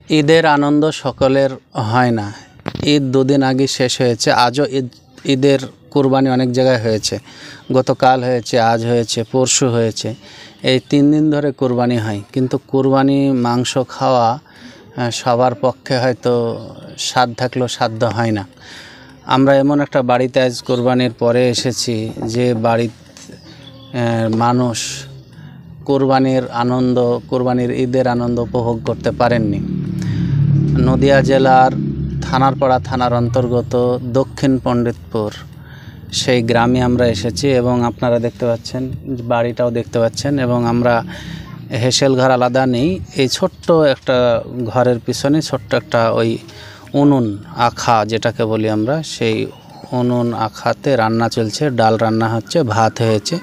ঈদের আনন্দ সকলের হয় না। ঈদ দুদিন আগে শেষ হয়েছে, আজও ঈদের কুরবানি অনেক জায়গায় হয়েছে। গতকাল হয়েছে, আজ হয়েছে, পরশু হয়েছে। এই 3 দিন ধরে কুরবানি হয়, কিন্তু কুরবানি মাংস খাওয়া সবার পক্ষে হয়তো স্বাদ থাকলেও সাধ্য হয় না। আমরা এমন একটা বাড়িতে আজ কুরবানির পরে এসেছি যে বাড়ির মানুষ কুরবানির ঈদের আনন্দ উপভোগ করতে পারেননি। নদিয়া জেলার থানারপাড়া থানার অন্তর্গত দক্ষিণ পণ্ডিতপুর সেই গ্রামে আমরা এসেছি এবং আপনারা দেখতে পাচ্ছেন, বাড়িটাও দেখতে পাচ্ছেন। এবং আমরা হেসেল ঘর আলাদা নেই, এই ছোট্ট একটা ঘরের পিছনে ছোট্ট একটা ওই উনুন আখা যেটাকে বলি আমরা, সেই উনুন আখাতে রান্না চলছে, ডাল রান্না হচ্ছে, ভাত হয়েছে।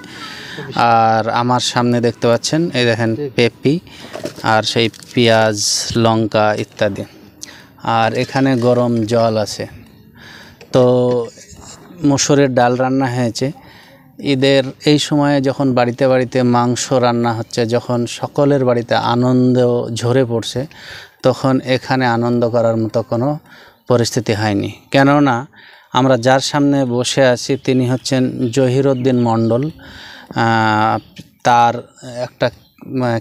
আর আমার সামনে দেখতে পাচ্ছেন, এই দেখেন পেঁপি আর সেই পেঁয়াজ, লঙ্কা ইত্যাদি। আর এখানে গরম জল আছে। তো মসুরের ডাল রান্না হয়েছে। ঈদের এই সময়ে যখন বাড়িতে বাড়িতে মাংস রান্না হচ্ছে, যখন সকলের বাড়িতে আনন্দ ঝরে পড়ছে, তখন এখানে আনন্দ করার মতো কোনো পরিস্থিতি হয়নি। কেননা আমরা যার সামনে বসে আছি তিনি হচ্ছেন জহিরুদ্দিন মণ্ডল। তার একটা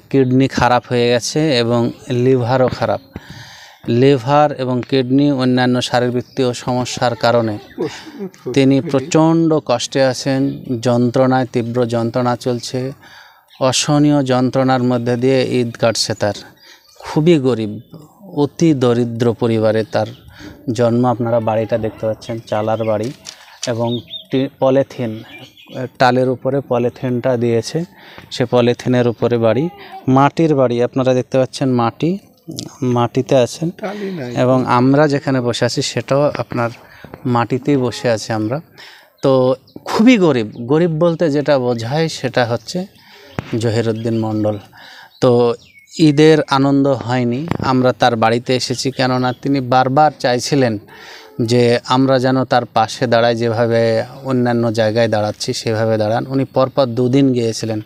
কিডনি খারাপ হয়ে গেছে এবং লিভারও খারাপ। লিভার এবং কিডনি অন্যান্য শারীরবৃত্তীয় সমস্যার কারণে তিনি প্রচণ্ড কষ্টে আছেন, যন্ত্রণায়, তীব্র যন্ত্রণা চলছে, অসহনীয় যন্ত্রণার মধ্যে দিয়ে ঈদ কাটছে তার। খুবই গরিব, অতি দরিদ্র পরিবারে তার জন্ম। আপনারা বাড়িটা দেখতে পাচ্ছেন, চালার বাড়ি এবং পলিথিন, টালের উপরে পলিথিনটা দিয়েছে, সে পলিথিনের উপরে বাড়ি, মাটির বাড়ি। আপনারা দেখতে পাচ্ছেন মাটিতে আছেন এবং আমরা যেখানে বসে আছি সেটাও আপনার মাটিতেই বসে আছি আমরা। তো খুবই গরিব বলতে যেটা বোঝায় সেটা হচ্ছে জহিরুদ্দিন মণ্ডল। তো ঈদের আনন্দ হয়নি। আমরা তার বাড়িতে এসেছি, কেননা তিনি বারবার চাইছিলেন যে আমরা যেন তার পাশে দাঁড়াই, যেভাবে অন্যান্য জায়গায় দাঁড়াচ্ছি সেভাবে দাঁড়ান। উনি পরপর 2 দিন গিয়েছিলেন।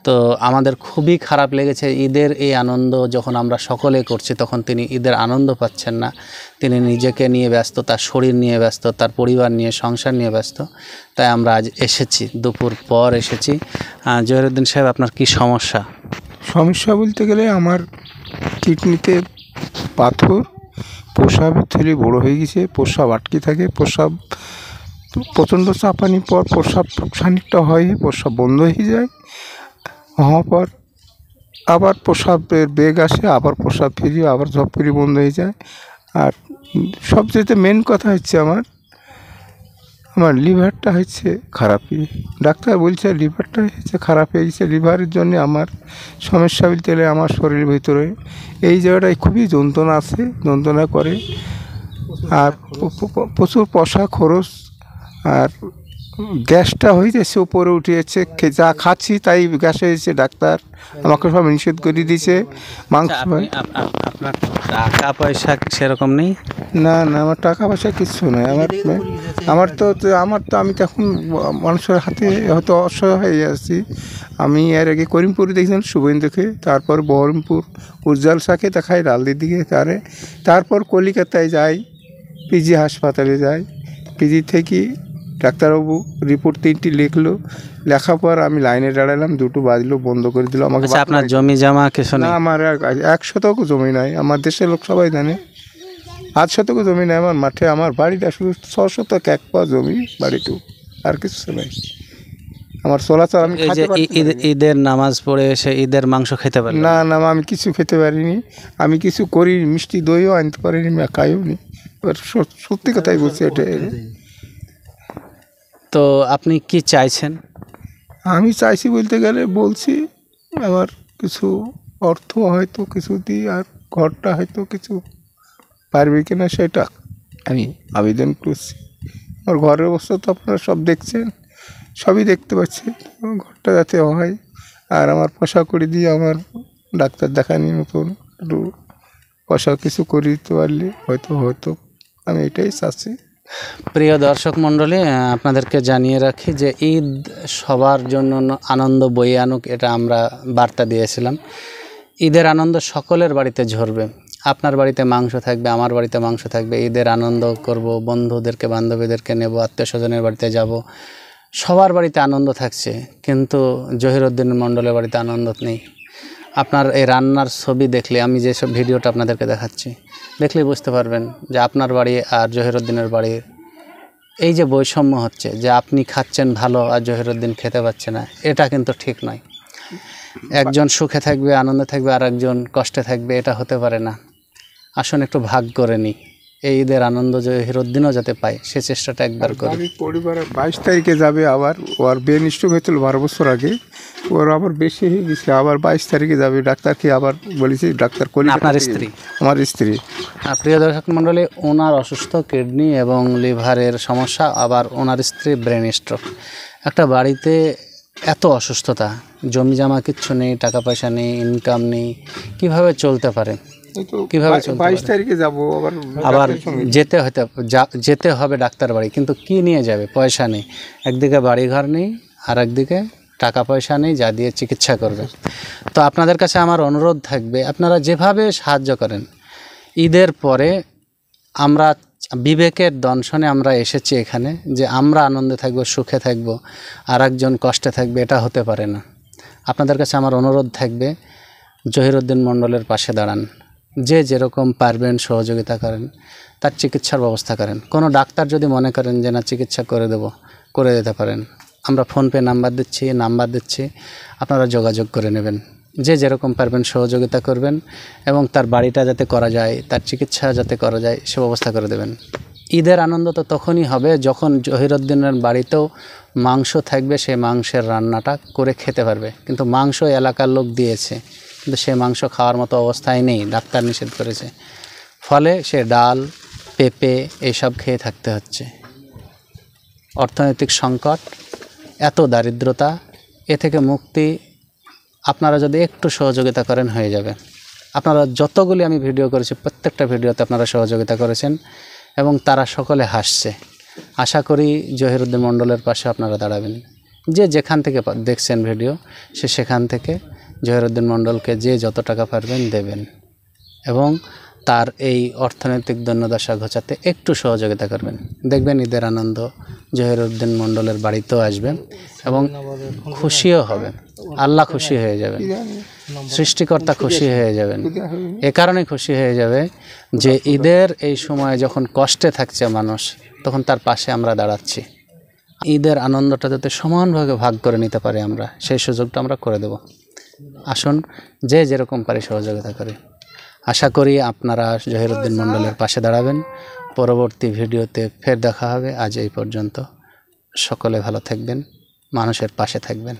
তো আমাদের খুবই খারাপ লেগেছে। ঈদের এই আনন্দ যখন আমরা সকলে করছি, তখন তিনি ঈদের আনন্দ পাচ্ছেন না। তিনি নিজেকে নিয়ে ব্যস্ত, তার শরীর নিয়ে ব্যস্ত, তার পরিবার নিয়ে, সংসার নিয়ে ব্যস্ত। তাই আমরা আজ এসেছি, দুপুর পর এসেছি। জহিরুদ্দিন সাহেব, আপনার কি সমস্যা? সমস্যা বলতে গেলে আমার কিডনিতে পাথর, প্রস্রাবের থলি বড় হয়ে গেছে, প্রস্রাব আটকে থাকে, প্রস্রাব প্রচণ্ড চাপানির পর প্রস্রাব খানিকটা হয়, প্রস্রাব বন্ধ হয়ে যায়, হওয়ার পর আবার প্রস্রাবের বেগ আসে, আবার প্রস্রাব ফিরিয়ে আবার ঝপ করে বন্ধ হয়ে যায়। আর সবচেয়ে মেন কথা হচ্ছে আমার লিভারটা হচ্ছে খারাপই। ডাক্তার বলছে লিভারটা হচ্ছে খারাপ হয়ে গেছে। লিভারের জন্য আমার সমস্যা বলতে গেলে আমার শরীরের ভিতরে এই জায়গাটায় খুবই যন্ত্রণা আছে, যন্ত্রণা করে। আর প্রচুর পয়সা খরচ, আর গ্যাসটা হয়ে যাচ্ছে, উপরে উঠে যাচ্ছে, যা খাচ্ছি তাই গ্যাস হয়েছে। ডাক্তার আমাকে সব নিষেধ করে দিয়েছে। মাংস আপনার টাকা পয়সা সেরকম নেই? না, আমার টাকা পয়সা কিচ্ছু নয়। আমার তো আমি তো এখন মানুষের হাতে হয়তো অসহায় হয়ে আছি। আমি এর আগে করিমপুরে দেখছিলাম শুভেন্দুকে, তারপর বহরমপুর উজ্জ্বল শাকে দেখাই, রালদির দিকে, তারপর কলিকাতায় যাই, পিজি হাসপাতালে যাই। পিজি থেকে ডাক্তারবাবু রিপোর্ট 3টি লিখলো, লেখার পর আমি লাইনে দাঁড়ালাম, 2টো বাজলো, বন্ধ করে দিল আমাকে। আপনার জমি জমা কিছু না? আমার 1 শতক জমি নাই, আমার দেশের লোক সবাই জানে। 8 শতক জমি নাই আমার মাঠে। আমার বাড়িটা শুধু 6 শতক 1 পা জমি, বাড়িটু, আর কিছু নাই। আমার চলাচল আমি ঈদের নামাজ পড়ে এসে ঈদের মাংস খেতে পারি না, আমি কিছু খেতে পারিনি। আমি কিছু করি, মিষ্টি দইও আনতে পারিনি, আমি খাইও নি। সত্যি কথাই বলছি এটা। তো আপনি কি চাইছেন? আমি চাইছি বলতে গেলে বলছি আমার কিছু অর্থ হয়তো কিছু দিই, আর ঘরটা হয়তো কিছু পারবে কিনা সেটা আমি আবেদন করছি। আমার ঘরের অবস্থা তো আপনারা সব দেখছেন, সবই দেখতে পাচ্ছি। ঘরটা যাতে হয়, আর আমার পয়সা করে দিয়ে আমার ডাক্তার দেখানোর মতন একটু পয়সা কিছু করে দিতে পারলে হয়তো আমি এটাই চাচ্ছি। প্রিয় দর্শক মণ্ডলী, আপনাদেরকে জানিয়ে রাখি যে ঈদ সবার জন্য আনন্দ বয়ে আনুক, এটা আমরা বার্তা দিয়েছিলাম। ঈদের আনন্দ সকলের বাড়িতে ঝরবে। আপনার বাড়িতে মাংস থাকবে, আমার বাড়িতে মাংস থাকবে, ঈদের আনন্দ করব, বন্ধুদেরকে বান্ধবীদেরকে নেব, আত্মীয় স্বজনের বাড়িতে যাব, সবার বাড়িতে আনন্দ থাকছে, কিন্তু জহিরুদ্দিন মণ্ডলের বাড়িতে আনন্দ নেই। আপনার এই রান্নার ছবি দেখলে, আমি যেসব ভিডিওটা আপনাদেরকে দেখাচ্ছি, দেখলেই বুঝতে পারবেন যে আপনার বাড়ি আর জহিরুদ্দিনের বাড়ির এই যে বৈষম্য হচ্ছে, যে আপনি খাচ্ছেন ভালো আর জহিরুদ্দিন খেতে পাচ্ছে না, এটা কিন্তু ঠিক নয়। একজন সুখে থাকবে, আনন্দে থাকবে, আর একজন কষ্টে থাকবে, এটা হতে পারে না। আসুন একটু ভাগ করে নিই, এই ঈদের আনন্দ জহিরুদ্দিনও যাতে পায়, সে চেষ্টাটা একবার করি। আমি পরিবারের 22 তারিখে যাবে, আবার ওর ব্রেন স্ট্রোক হয়েছিল 12 বছর আগে, ওর আবার বেশি হয়ে গেছে, আবার 22 তারিখে যাবে। ডাক্তারকে আবার বলেছি, ডাক্তার কলিকাতা আপনার থেকে- স্ত্রী? আমার স্ত্রী। প্রিয় দর্শক মণ্ডলী, ওনার অসুস্থ কিডনি এবং লিভারের সমস্যা, আবার ওনার স্ত্রী ব্রেন স্ট্রোক। একটা বাড়িতে এত অসুস্থতা, জমি জমা কিচ্ছু নেই, টাকা পয়সা নেই, ইনকাম নেই, কিভাবে চলতে পারে? এই তো কিভাবে চলতে 22 পারে? তারিখে যাব, আবার আবার ডাক্তারের সঙ্গে। যেতে হবে ডাক্তার বাড়ি, কিন্তু কি নিয়ে যাবে? পয়সা নেই। একদিকে বাড়িঘর নেই, আর একদিকে টাকা পয়সা নেই যা দিয়ে চিকিৎসা করবে। তো আপনাদের কাছে আমার অনুরোধ থাকবে, আপনারা যেভাবে সাহায্য করেন, ঈদের পরে আমরা বিবেকের দংশনে আমরা এসেছি এখানে, যে আমরা আনন্দে থাকব, সুখে থাকব, আর একজন কষ্টে থাকবে, এটা হতে পারে না। আপনাদের কাছে আমার অনুরোধ থাকবে, জহিরুদ্দিন মণ্ডলের পাশে দাঁড়ান, যে যেরকম পারবেন সহযোগিতা করেন, তার চিকিৎসার ব্যবস্থা করেন। কোনো ডাক্তার যদি মনে করেন যে না চিকিৎসা করে দিতে পারেন, আমরা ফোনপে নাম্বার দিচ্ছি, আপনারা যোগাযোগ করে নেবেন। যে যেরকম পারবেন সহযোগিতা করবেন, এবং তার বাড়িটা যাতে করা যায়, তার চিকিৎসা যাতে করা যায়, সে ব্যবস্থা করে দেবেন। ঈদের আনন্দ তো তখনই হবে যখন জহিরুদ্দিনের বাড়িতেও মাংস থাকবে, সেই মাংসের রান্নাটা করে খেতে পারবে। কিন্তু মাংস এলাকার লোক দিয়েছে, কিন্তু সে মাংস খাওয়ার মতো অবস্থায় নেই, ডাক্তার নিষেধ করেছে। ফলে সে ডাল, পেঁপে এইসব খেয়ে থাকতে হচ্ছে। অর্থনৈতিক সংকট, এত দারিদ্রতা, এ থেকে মুক্তি আপনারা যদি একটু সহযোগিতা করেন হয়ে যাবে। আপনারা যতগুলি আমি ভিডিও করেছি, প্রত্যেকটা ভিডিওতে আপনারা সহযোগিতা করেছেন, এবং তারা সকলে হাসছে। আশা করি জহিরুদ্দিন মণ্ডলের পাশে আপনারা দাঁড়াবেন। যে যেখান থেকে দেখছেন ভিডিও, সেখান থেকে জহিরুদ্দিন মণ্ডলকে যে যত টাকা পারবেন দেবেন, এবং তার এই অর্থনৈতিক দৈন্যদশা ঘোচাতে একটু সহযোগিতা করবেন। দেখবেন ঈদের আনন্দ জহিরুদ্দিন মণ্ডলের বাড়িতেও আসবে, এবং খুশিও হবে। আল্লাহ খুশি হয়ে যাবেন, সৃষ্টিকর্তা খুশি হয়ে যাবেন। এ কারণে খুশি হয়ে যাবে যে ঈদের এই সময় যখন কষ্টে থাকছে মানুষ, তখন তার পাশে আমরা দাঁড়াচ্ছি। ঈদের আনন্দটা যাতে সমানভাবে ভাগ করে নিতে পারি আমরা, সেই সুযোগটা আমরা করে দেব। আসুন যে যেরকম পারি সহযোগিতা করি। আশা করি আপনারা জহিরুদ্দিন মণ্ডলের পাশে দাঁড়াবেন। পরবর্তী ভিডিওতে ফের দেখা হবে। আজ এই পর্যন্ত। সকলে ভালো থাকবেন, মানুষের পাশে থাকবেন।